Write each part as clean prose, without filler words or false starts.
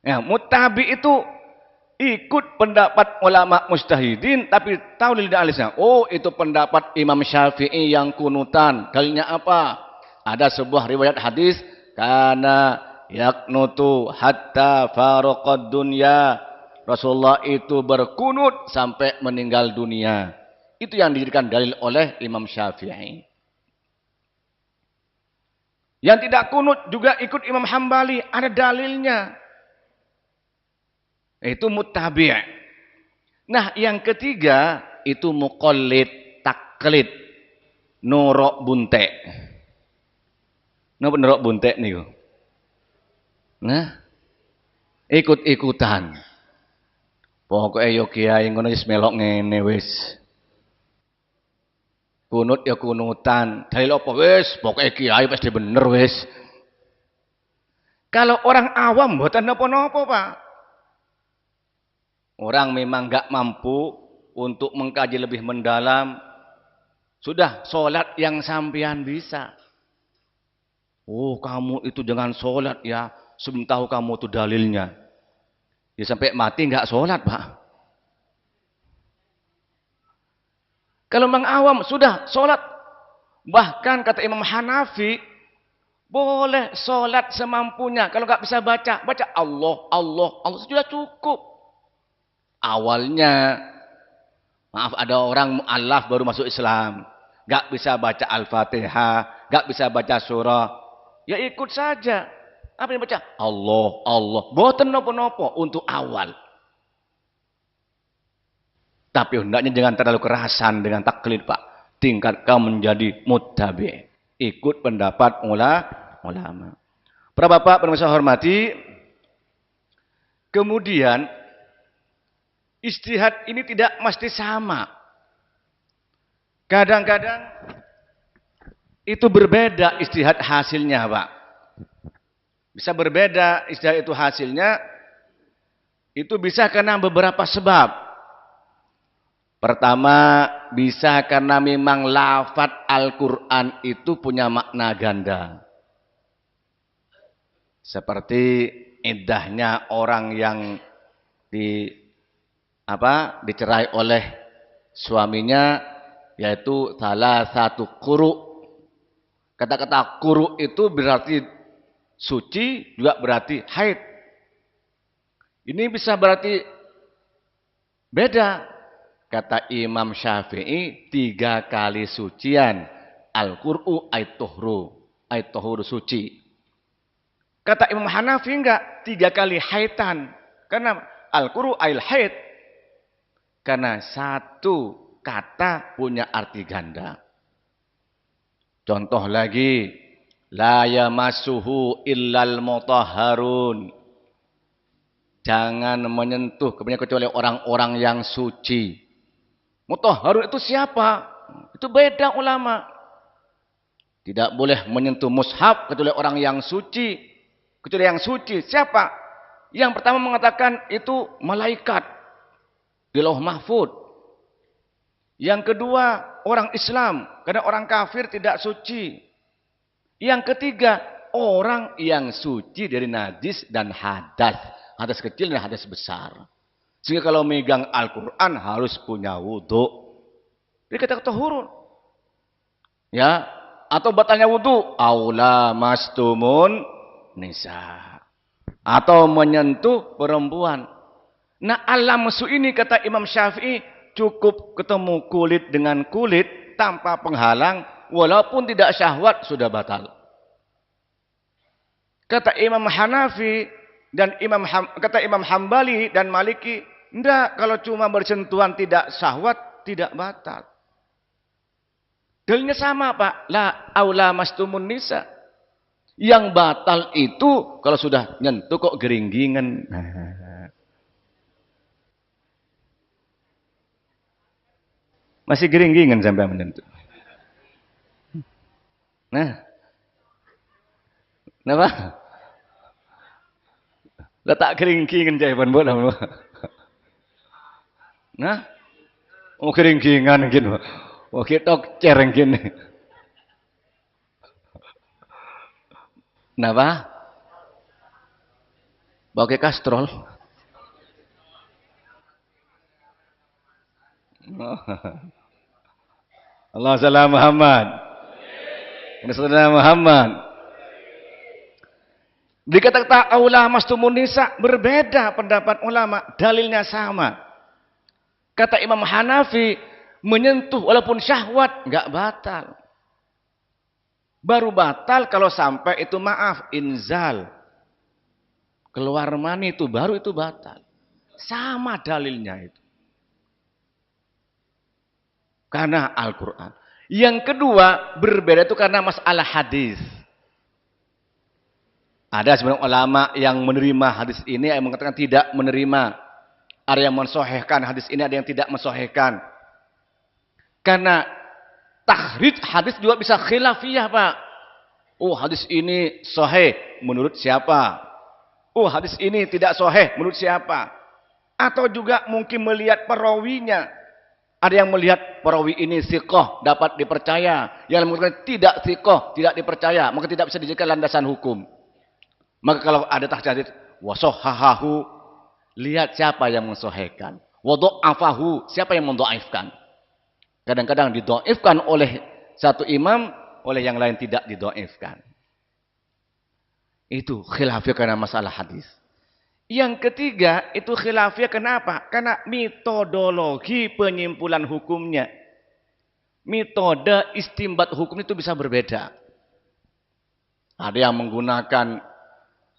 Ya, muttabi itu ikut pendapat ulama mujtahidin tapi tahu lidah alisnya. Oh, itu pendapat Imam Syafi'i yang kunutan. Dalilnya apa? Ada sebuah riwayat hadis, karena yaknutu hatta faraqad dunya. Rasulullah itu berkunut sampai meninggal dunia. Itu yang dijadikan dalil oleh Imam Syafi'i. Yang tidak kunut juga ikut Imam Hambali, ada dalilnya. Itu muttabi'. Nah, yang ketiga itu muqallid, taklid, norok buntek. Napa norok buntek niku? Nah, ikut-ikutan. Pokoke yo kiai ngono wis melok ngene wis. Kunut ya kunutan. Dalil apa wis, pokoke kiai pasti bener wis. Kalau orang awam mboten napa-napa, Pak. Orang memang enggak mampu untuk mengkaji lebih mendalam. Sudah sholat yang sampean bisa. Oh, kamu itu jangan sholat ya. Sebelum tahu kamu itu dalilnya. Ya sampai mati enggak sholat, Pak. Kalau memang awam sudah sholat. Bahkan kata Imam Hanafi, boleh sholat semampunya. Kalau enggak bisa baca, baca Allah, Allah, Allah sudah cukup. Awalnya, maaf ada orang mu'allaf baru masuk Islam. Enggak bisa baca Al-Fatihah, enggak bisa baca surah. Ya ikut saja. Apa yang baca? Allah, Allah. Boten nopo-nopo untuk awal. Tapi hendaknya jangan terlalu kerasan dengan taklid, Pak. Tingkatkan menjadi muttabi'. Ikut pendapat ulama. Para bapak, para saya hormati. Kemudian ijtihad ini tidak mesti sama. Kadang-kadang itu berbeda ijtihad hasilnya, Pak. Bisa berbeda ijtihad itu hasilnya. Itu bisa karena beberapa sebab. Pertama, bisa karena memang lafadz Al-Quran itu punya makna ganda. Seperti iddahnya orang yang dicerai oleh suaminya, yaitu salah satu quru. Kata-kata quru itu berarti suci, juga berarti haid. Ini bisa berarti beda. Kata Imam Syafi'i, 3 kali sucian. Al-Qur'u ayat-tuhuru suci. Kata Imam Hanafi enggak, 3 kali haitan. Karena Al-Qur'u ayat-haid. Karena satu kata punya arti ganda. Contoh lagi, la yamassuhu illal mutahharun. Jangan menyentuh kecuali orang-orang yang suci. Mutahharun itu siapa? Itu beda ulama. Tidak boleh menyentuh mushaf kecuali orang yang suci. Kecuali yang suci. Siapa? Yang pertama mengatakan itu malaikat. Di Lauh Mahfud. Yang kedua orang Islam. Karena orang kafir tidak suci. Yang ketiga orang yang suci dari najis dan hadas. Hadas kecil dan hadas besar. Sehingga kalau megang Al-Quran harus punya wudhu. Jadi kata tahurun. Ya. Atau batalnya wudhu. Aula mastumun nisa. Atau menyentuh perempuan. Nah al-lamsu ini kata Imam Syafi'i. Cukup ketemu kulit dengan kulit. Tanpa penghalang. Walaupun tidak syahwat sudah batal. Kata Imam Hanafi. Dan kata Imam Hambali dan Maliki. Enggak, kalau cuma bersentuhan tidak syahwat, tidak batal. Dalilnya sama, Pak. La aula mastumun nisa. Yang batal itu kalau sudah nyentuh kok geringgingan. Masih geringgingan sampai menyentuh. Nah. Kenapa? Letak geringgingan jawaban bola. Nah, geringgingan gitu. Kita cereng gini. Kenapa? Pakai kastrol. Allah salam Muhammad. Rasulullah Muhammad. Dikatakan aula mastumun nisa, berbeda pendapat ulama, dalilnya sama. Kata Imam Hanafi, menyentuh walaupun syahwat enggak batal. Baru batal kalau sampai itu maaf inzal. Keluar mani itu baru itu batal. Sama dalilnya itu. Karena Al-Quran. Yang kedua, berbeda itu karena masalah hadis. Ada sebenarnya ulama yang menerima hadis ini, yang mengatakan tidak menerima. Ada yang mensohehkan hadis ini, ada yang tidak mensohehkan. Karena tahrij hadis juga bisa khilafiyah, Pak. Oh, hadis ini soheh menurut siapa? Oh, hadis ini tidak soheh menurut siapa? Atau juga mungkin melihat perawinya. Ada yang melihat perawi ini siqah, dapat dipercaya. Yang mengatakan tidak siqah, tidak dipercaya. Maka tidak bisa dijadikan landasan hukum. Maka kalau ada tahjid, wasohahahu, lihat siapa yang mensohehkan. Wado'afahu, siapa yang mendo'ifkan. Kadang-kadang dido'ifkan oleh satu imam, oleh yang lain tidak dido'ifkan. Itu khilafiyah karena masalah hadis. Yang ketiga, itu khilafiyah kenapa? Karena metodologi penyimpulan hukumnya. Metode istimbat hukum itu bisa berbeda. Ada yang menggunakan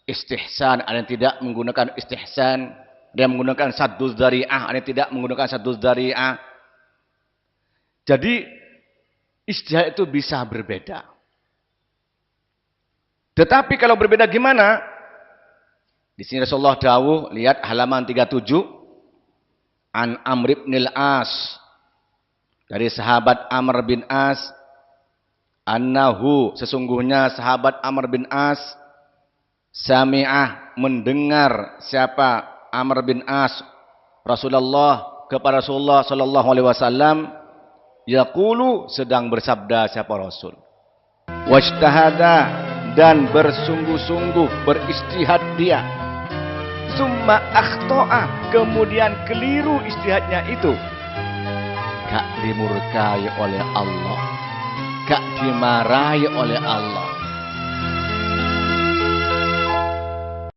istihsan, ada yang tidak menggunakan istihsan. Ada yang menggunakan sadduz dzari'ah, ada yang tidak menggunakan sadduz dzari'ah. Jadi, ijtihad itu bisa berbeda. Tetapi kalau berbeda gimana? Di sini Rasulullah dawuh, lihat halaman 37. An Amr bin al-As. Dari sahabat Amr bin As. Annahu, sesungguhnya sahabat Amr bin As. Sami'ah, mendengar siapa Amr bin As. Rasulullah, kepada Rasulullah sallallahu alaihi wasallam. Yaqulu, sedang bersabda siapa Rasul. Wajtahada, dan bersungguh-sungguh beristihad dia. Summa akhto'a, kemudian keliru istihadnya itu. Gak dimurkai oleh Allah, gak dimarahi oleh Allah.